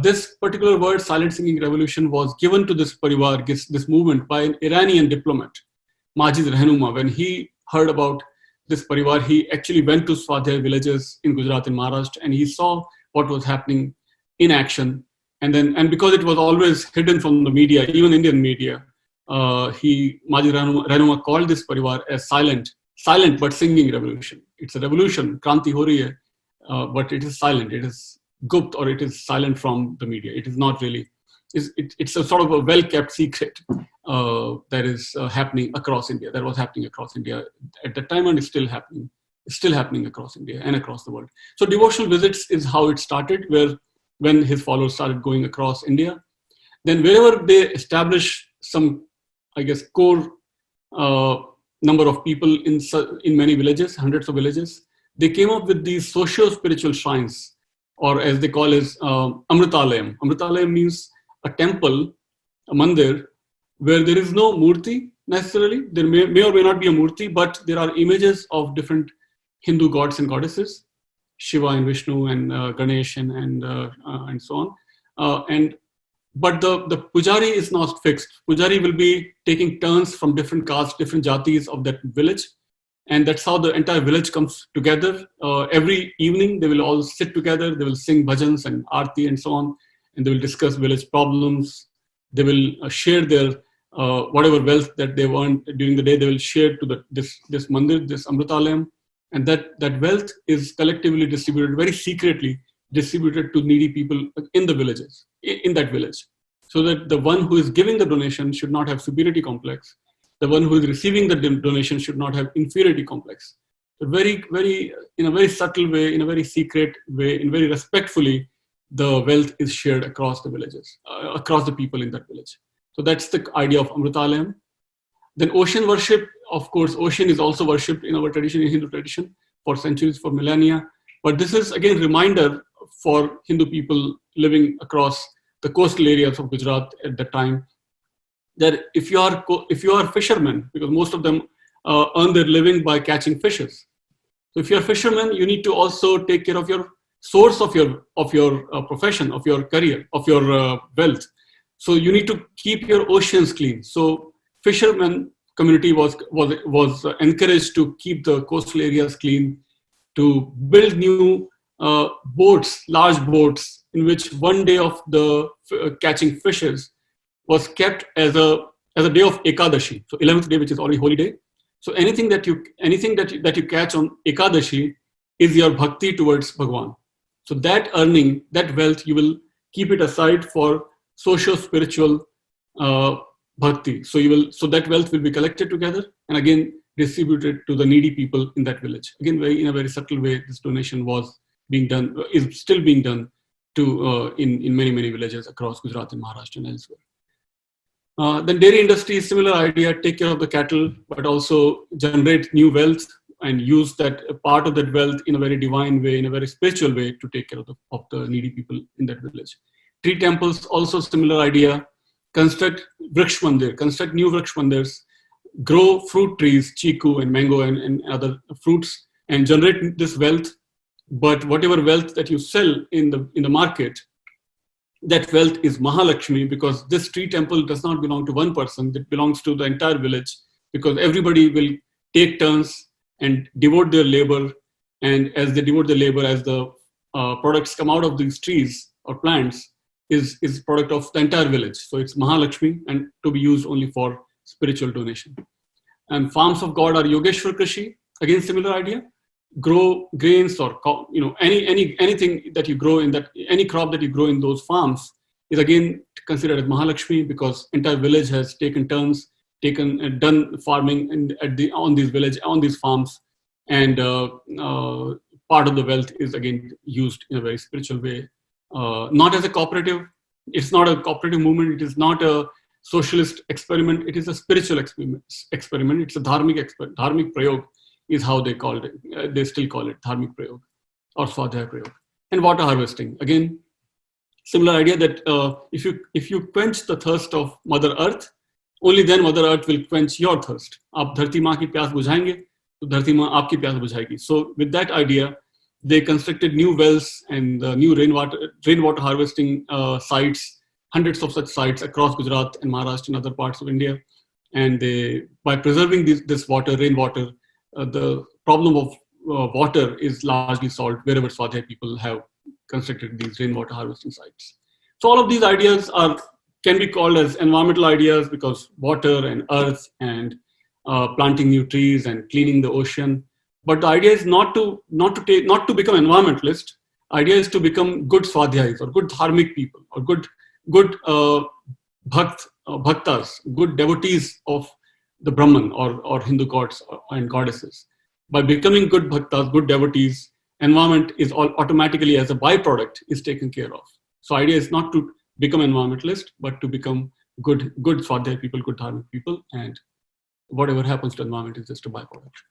This particular word, silent singing revolution, was given to this parivar, this movement, by an Iranian diplomat, Majid Rahnuma. When he heard about this parivar, he actually went to Swadhyaya villages in Gujarat and Maharashtra, and he saw what was happening in action. And because it was always hidden from the media, even Indian media, Majid Rahnuma called this parivar as silent but singing revolution. It's a revolution, kranti ho rahi hai, but it is silent. It is gupt, or it is silent from the media. It is not really. It's a sort of a well-kept secret that is happening across India. That was happening across India at that time, and is still happening. It's still happening across India and across the world. So devotional visits is how it started, when his followers started going across India. Then wherever they establish some, I guess, core number of people in many villages, hundreds of villages, they came up with these socio-spiritual shrines, or as they call it, Amritsthal. Amritsthal means a temple, a mandir, where there is no murti necessarily. There may or may not be a murti, but there are images of different Hindu gods and goddesses, Shiva and Vishnu and Ganesh and so on. But the Pujari is not fixed. Pujari will be taking turns from different castes, different jatis of that village. And that's how the entire village comes together. Every evening, they will all sit together. They will sing bhajans and arti and so on. And they will discuss village problems. They will share their whatever wealth that they earned during the day. They will share to this mandir, this Amritsthal. And that wealth is collectively distributed, very secretly distributed to needy people in the villages, in that village. So that the one who is giving the donation should not have superiority complex. The one who is receiving the donation should not have inferiority complex. So in a very subtle way, in a very secret way, in very respectfully, the wealth is shared across the villages, across the people in that village. So that's the idea of Amritsthal. Then ocean worship, of course, ocean is also worshipped in our tradition, in Hindu tradition, for centuries, for millennia. But this is again reminder for Hindu people living across the coastal areas of Gujarat at that time, that if you are fishermen, because most of them earn their living by catching fishes. So if you are fishermen, you need to also take care of your source of your profession, of your career, of your wealth. So you need to keep your oceans clean. So fishermen community was encouraged to keep the coastal areas clean, to build new boats, large boats, in which one day of the catching fishes was kept as a day of Ekadashi, so 11th day, which is already holy day. So anything that you catch on Ekadashi is your bhakti towards Bhagwan. So that earning, that wealth, you will keep it aside for socio-spiritual bhakti. So that wealth will be collected together and again distributed to the needy people in that village. Again, in a very subtle way, this donation is still being done to in many villages across Gujarat and Maharashtra and elsewhere. Then dairy industry, similar idea, take care of the cattle, but also generate new wealth and use that part of that wealth in a very divine way, in a very spiritual way, to take care of the needy people in that village. Tree temples, also similar idea, construct Vraksh Mandir, construct new Vraksh Mandirs, grow fruit trees, chiku and mango and other fruits, and generate this wealth. But whatever wealth that you sell in the market, that wealth is Mahalakshmi, because this tree temple does not belong to one person, it belongs to the entire village, because everybody will take turns and devote their labor. And as they devote their labor, as the products come out of these trees or plants, is product of the entire village. So it's Mahalakshmi, and to be used only for spiritual donation. And farms of God are Yogeshwar Krishi, again similar idea. Grow grains or anything that you grow in that, any crop that you grow in those farms is again considered as Mahalakshmi, because entire village has taken turns, done farming on these farms, and part of the wealth is again used in a very spiritual way, not as a cooperative. It's not a cooperative movement. It is not a socialist experiment. It is a spiritual experiment. It's a dharmic prayog, is how they called it. They still call it dharmic prayog or swadhyaya prayog. And water harvesting, again similar idea, that if you quench the thirst of Mother Earth, only then Mother Earth will quench your thirst. आप धरती माँ की प्यास बुझाएंगे तो धरती माँ आपकी प्यास बुझाएगी. So with that idea, They constructed new wells and new rainwater harvesting sites, hundreds of such sites across Gujarat and Maharashtra and other parts of India. And by preserving this water, rainwater, the problem of water is largely solved wherever Swadhyaya people have constructed these rainwater harvesting sites. So all of these ideas can be called as environmental ideas, because water and earth and planting new trees and cleaning the ocean. But the idea is not to become environmentalist. Idea is to become good Swadhyayis or good dharmic people or good bhaktas, good devotees of the Brahman or Hindu gods and goddesses. By becoming good bhaktas, good devotees, environment is automatically, as a byproduct, is taken care of. So idea is not to become environmentalist, but to become good Swadhyaya people, good dharmic people, and whatever happens to environment is just a byproduct.